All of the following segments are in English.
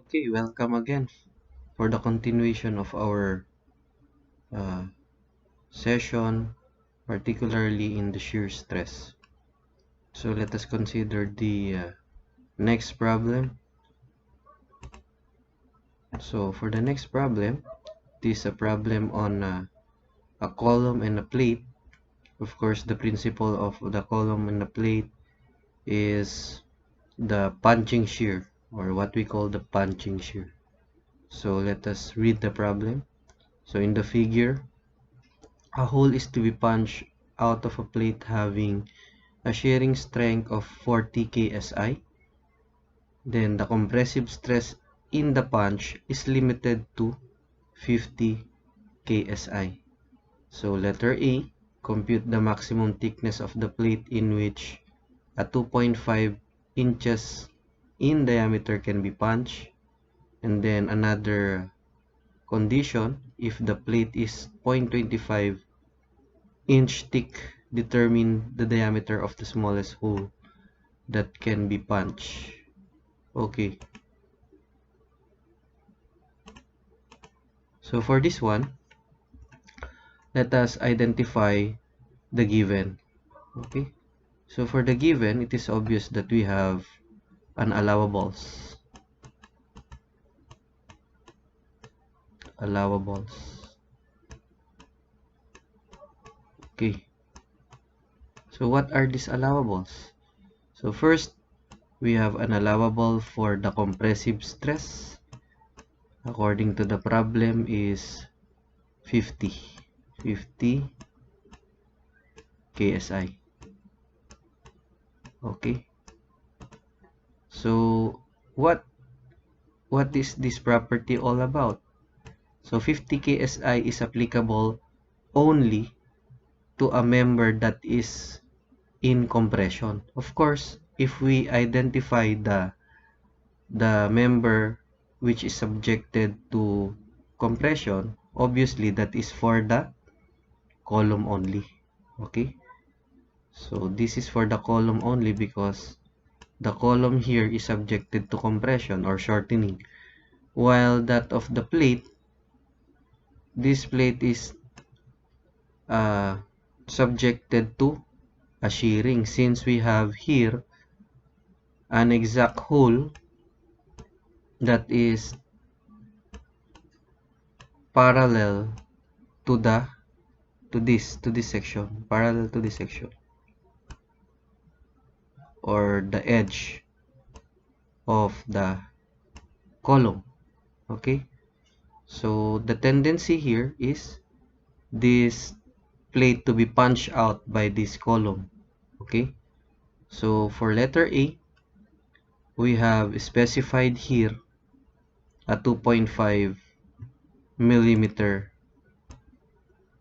Okay, welcome again for the continuation of our uh, session, particularly in the shear stress. So let us consider the next problem. So for the next problem, this is a problem on a column and a plate. Of course, the principle of the column and the plate is the punching shear, or what we call the punching shear. So let us read the problem. So in the figure, a hole is to be punched out of a plate having a shearing strength of 40 ksi. Then the compressive stress in the punch is limited to 50 ksi. So letter A, compute the maximum thickness of the plate in which a 2.5 inches in diameter can be punched. And then another condition, if the plate is 0.25 inch thick, determine the diameter of the smallest hole that can be punched. Okay, so for this one, let us identify the given. Okay, so for the given, it is obvious that we have an allowables. Okay, so what are these allowables? So first, we have an allowable for the compressive stress. According to the problem is 50 ksi. Okay, so what is this property all about? So 50 ksi is applicable only to a member that is in compression. Of course, if we identify the member which is subjected to compression, obviously that is for the column only. Okay, so this is for the column only because the column here is subjected to compression or shortening, while that of the plate, this plate is subjected to a shearing, since we have here an exact hole that is parallel to this section, parallel to this section, or the edge of the column. Okay, so the tendency here is this plate to be punched out by this column. Okay, so for letter A, we have specified here a 2.5 millimeter,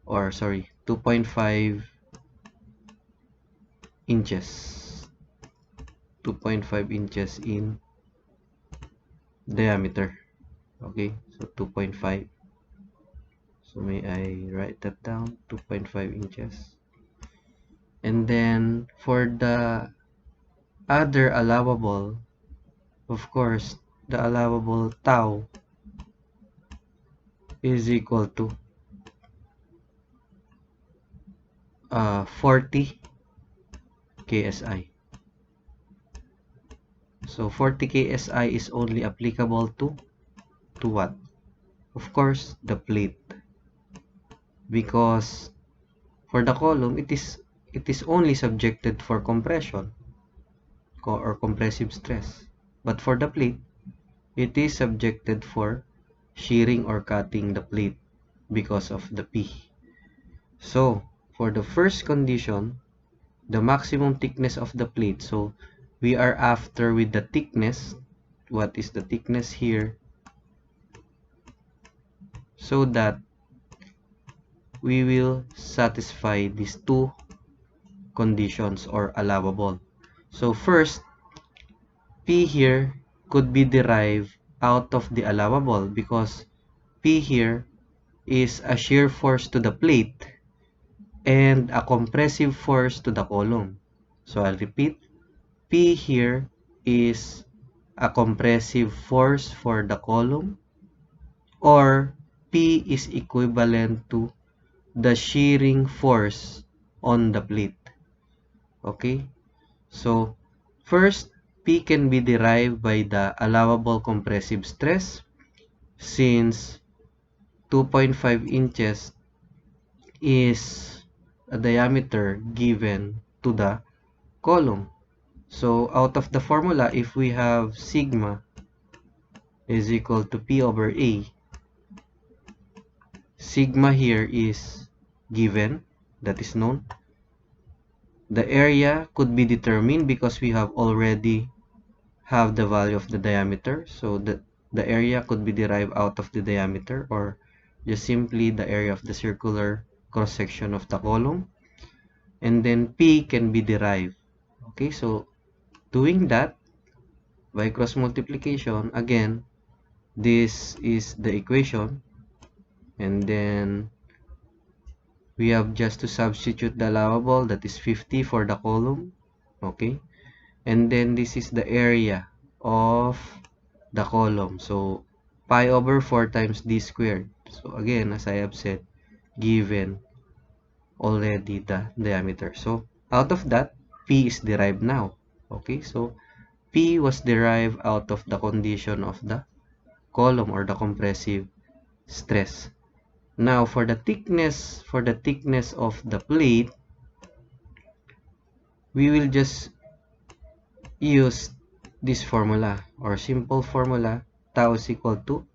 or sorry, 2.5 inches 2.5 inches in diameter. Okay, so 2.5. So may I write that down? 2.5 inches. And then for the other allowable, of course, the allowable tau is equal to 40 ksi. So 40 ksi is only applicable to what? Of course, the plate. Because for the column, it is only subjected for compression or compressive stress. But for the plate, it is subjected for shearing or cutting the plate because of the P. So for the first condition, the maximum thickness of the plate. So we are after with the thickness. What is the thickness here? So that we will satisfy these two conditions or allowable. So first, P here could be derived out of the allowable because P here is a shear force to the plate and a compressive force to the column. So I'll repeat, P here is a compressive force for the column, or P is equivalent to the shearing force on the plate. Okay, so first, P can be derived by the allowable compressive stress, since 2.5 inches is a diameter given to the column. So out of the formula, if we have sigma is equal to P over A, sigma here is given, that is known. The area could be determined because we have already have the value of the diameter. So the area could be derived out of the diameter, or just simply the area of the circular cross-section of the column. And then P can be derived. Okay, so doing that by cross multiplication, again, this is the equation, and then we have just to substitute the allowable, that is 50 for the column. Okay, and then this is the area of the column, so pi over 4 times d squared. So again, as I have said, given already the diameter. So out of that, P is derived now. Okay, so P was derived out of the condition of the column, or the compressive stress. Now for the thickness of the plate, we will just use this formula, or simple formula. Tau is equal to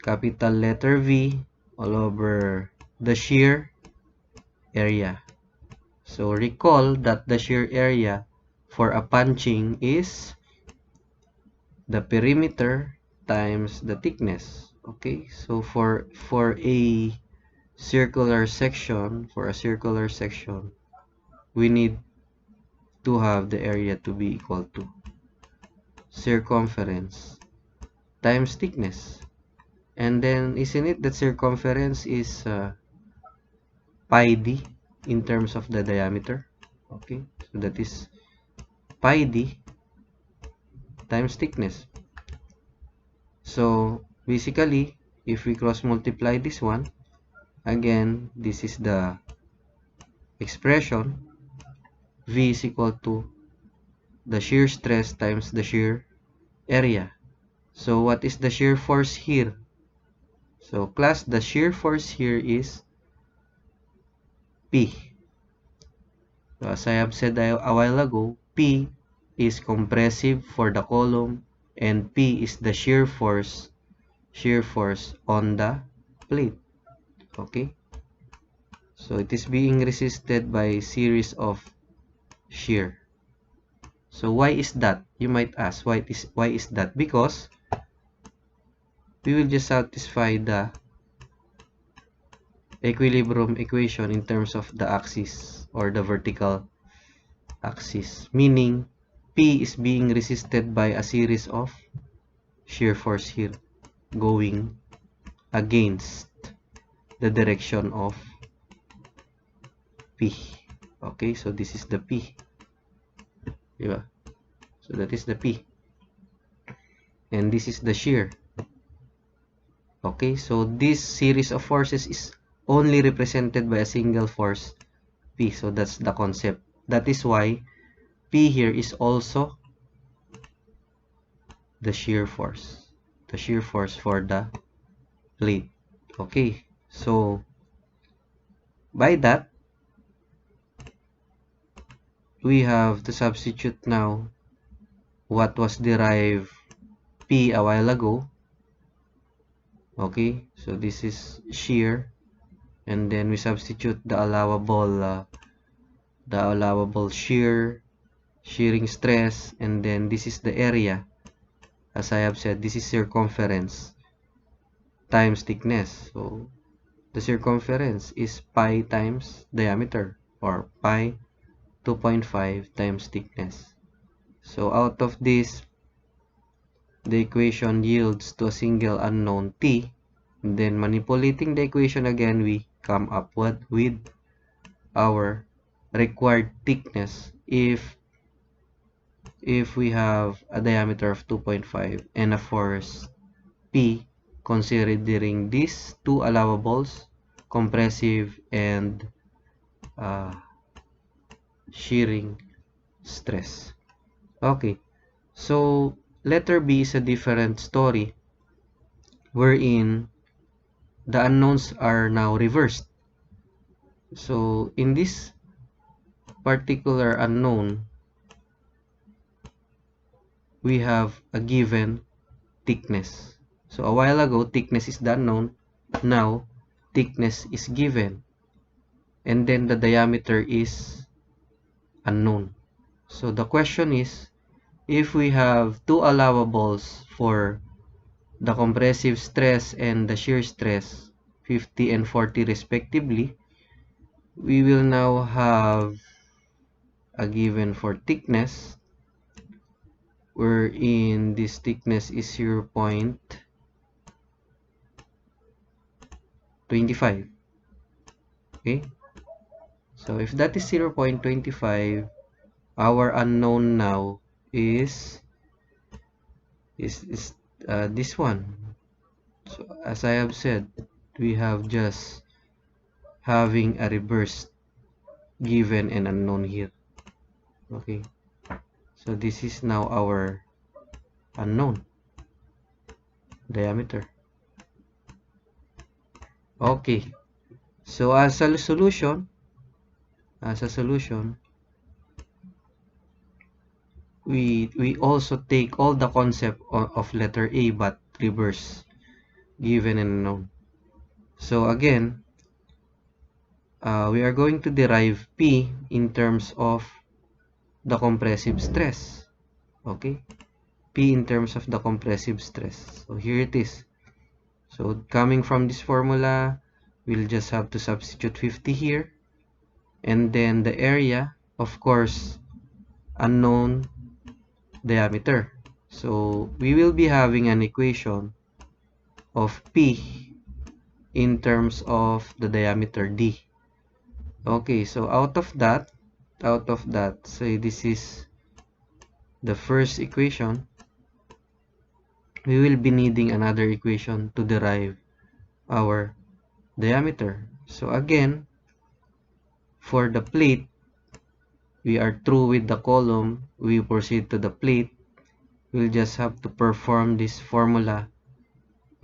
capital letter V all over the shear area. So recall that the shear area for a punching is the perimeter times the thickness. Okay, so for a circular section, we need to have the area to be equal to circumference times thickness. And then, isn't it that circumference is pi d in terms of the diameter? Okay, so that is pi d times thickness. So basically, if we cross multiply this one, again, this is the expression. V is equal to the shear stress times the shear area. So what is the shear force here? So class, the shear force here is P. So as I have said a while ago, P is compressive for the column, and P is the shear force on the plate. Okay, so it is being resisted by a series of shear. So why is that? You might ask, why is that? Because we will just satisfy the equilibrium equation in terms of the axis, or the vertical axis, meaning P is being resisted by a series of shear force here going against the direction of P. Okay, so this is the P, diba? So that is the P, and this is the shear. Okay, so this series of forces is only represented by a single force, P. So that's the concept. That is why P here is also the shear force for the plate. Okay, so by that, we have to substitute now what was derived P a while ago. Okay, so this is shear, and then we substitute the allowable shearing stress, and then this is the area. As I have said, this is circumference times thickness. So the circumference is pi times diameter, or pi 2.5 times thickness. So out of this, the equation yields to a single unknown t. And then manipulating the equation again, we come up with our required thickness if if we have a diameter of 2.5 and a force P, considering these two allowables, compressive and uh, shearing stress. Okay, so letter B is a different story wherein the unknowns are now reversed. So in this particular unknown, we have a given thickness. So a while ago, thickness is the unknown. Now, thickness is given. And then the diameter is unknown. So the question is, if we have two allowables for the compressive stress and the shear stress, 50 and 40 respectively, we will now have a given for thickness, wherein this thickness is 0.25. Okay, so if that is 0.25, our unknown now is this one. So as I have said, we have just having a reverse given and unknown here. Okay, so this is now our unknown diameter. Okay, so as a solution, we also take all the concept of letter A but reverse given and unknown. So again, we are going to derive P in terms of the compressive stress. Okay, P in terms of the compressive stress. So here it is. So coming from this formula, we'll just have to substitute 50 here. And then the area, of course, unknown diameter. So we will be having an equation of P in terms of the diameter D. Okay, so out of that, say this is the first equation, we will be needing another equation to derive our diameter. So again, for the plate, we are through with the column, we proceed to the plate. We'll just have to perform this formula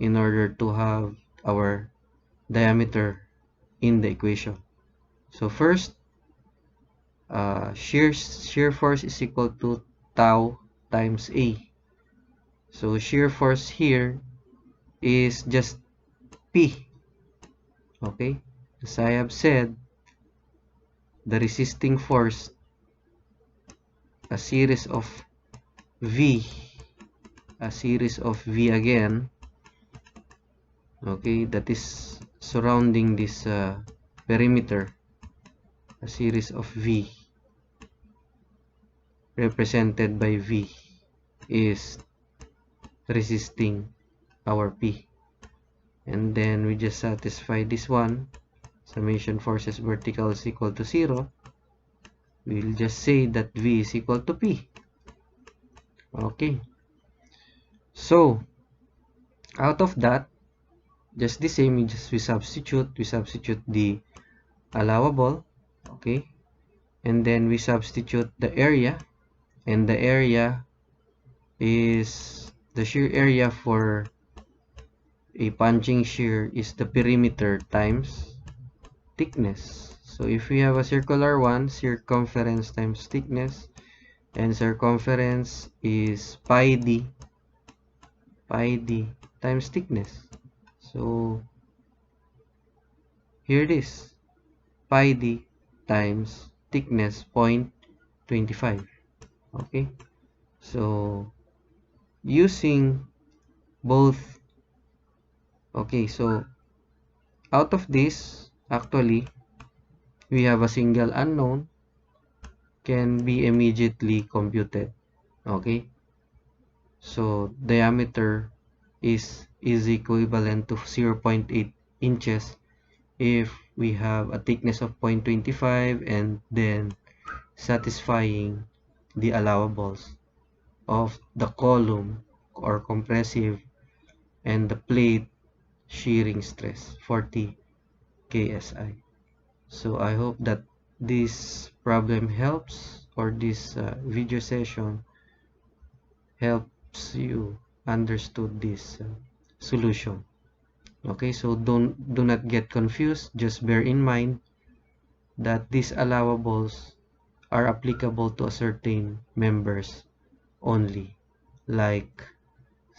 in order to have our diameter in the equation. So first, shear force is equal to tau times A. So shear force here is just P. Okay, as I have said, the resisting force, a series of V again, okay, that is surrounding this perimeter, a series of V represented by V is resisting our P. And then we just satisfy this one, summation forces vertical is equal to 0. We'll just say that V is equal to P. Okay, so out of that, just the same, we substitute the allowable, okay, and then we substitute the area, and the area is the shear area for a punching shear is the perimeter times thickness. So if we have a circular one, circumference times thickness, and circumference is pi d times thickness. So here it is, pi d times thickness 0.25. Okay, so using both, okay, so out of this, actually we have a single unknown can be immediately computed. Okay, so diameter is equivalent to 0.8 inches if we have a thickness of 0.25 and then satisfying the allowables. of the column or compressive and the plate shearing stress 40 KSI. So I hope that this problem helps, or this video session helps you understood this solution. Okay, so do not get confused. Just bear in mind that these allowables are applicable to a certain members only. Like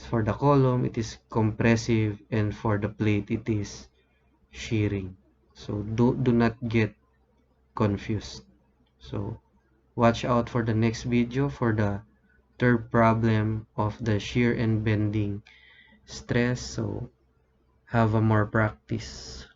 for the column, it is compressive, and for the plate, it is shearing. So do not get confused. So watch out for the next video for the third problem of the shear and bending stress. So have a more practice.